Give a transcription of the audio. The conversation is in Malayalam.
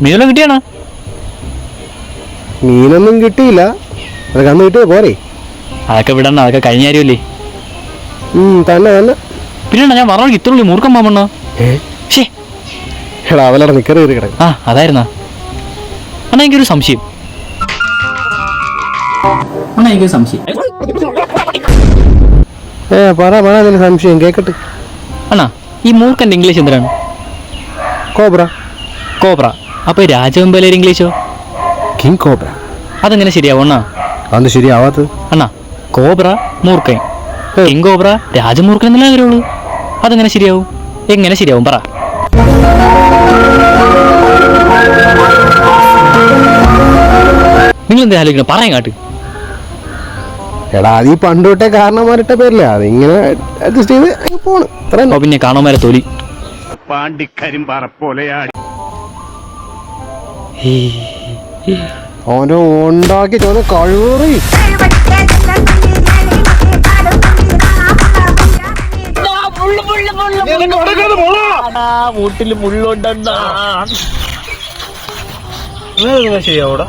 മീനെല്ലാം കിട്ടിയാണോ? മീനൊന്നും കിട്ടിയില്ല. അതൊക്കെ അന്ന് കിട്ടിയ പോരെ. അതൊക്കെ വിടണ്ട, അതൊക്കെ കഴിഞ്ഞ കാര്യമല്ലേ. തന്നെ തന്നെ. പിന്നെ ഞാൻ പറഞ്ഞ ഇത്രയുള്ളൂ മൂർഖം മാമണ്ണ. എടാ അവലടെ നിക്കറി കയറി കിടക്കും. ആ അതായിരുന്നാ അണ്ണാ? എനിക്കൊരു സംശയം അണ്ണാ, എനിക്കൊരു സംശയം. പറ നിന്റെ സംശയം കേക്കട്ടെ. അണ്ണാ, ഈ മൂർഖന്റെ ഇംഗ്ലീഷ് എന്തിനാണ്? കോബ്ര. കോബ്ര. അപ്പൊ രാജവെമ്പലേര് ഇംഗ്ലീഷോ? King cobra. അതെങ്ങനെ ശരിയാവും അണ്ണാ? അതെന്ത് ശരിയാവാത്തത്? അണ്ണാ, കോബ്ര മൂർഖൻ, കിങ് കോബ്ര രാജമൂർഖൻ എന്നല്ലേ കാര്യമുള്ളൂ. അതെങ്ങനെ ശരിയാവും? എങ്ങനെ ശരിയാവും പറ. നിങ്ങൾ എന്താ ആലോചിക്കണം? പറയാൻ കാട്ട്. എടാ അത് ഈ പണ്ട് തൊട്ടേ കാരണന്മാരിട്ട പേരില്ലേ, അതിങ്ങനെ അഡ്ജസ്റ്റ് ചെയ്ത് പോണ്. പിന്നെ കാണുമാരെ തൊലി ഓരോ ഉണ്ടാക്കി ചോദ്യം കഴിവേറി. വീട്ടില് മുള്ളുണ്ടെന്നാ. ശരിയാവൂടാ.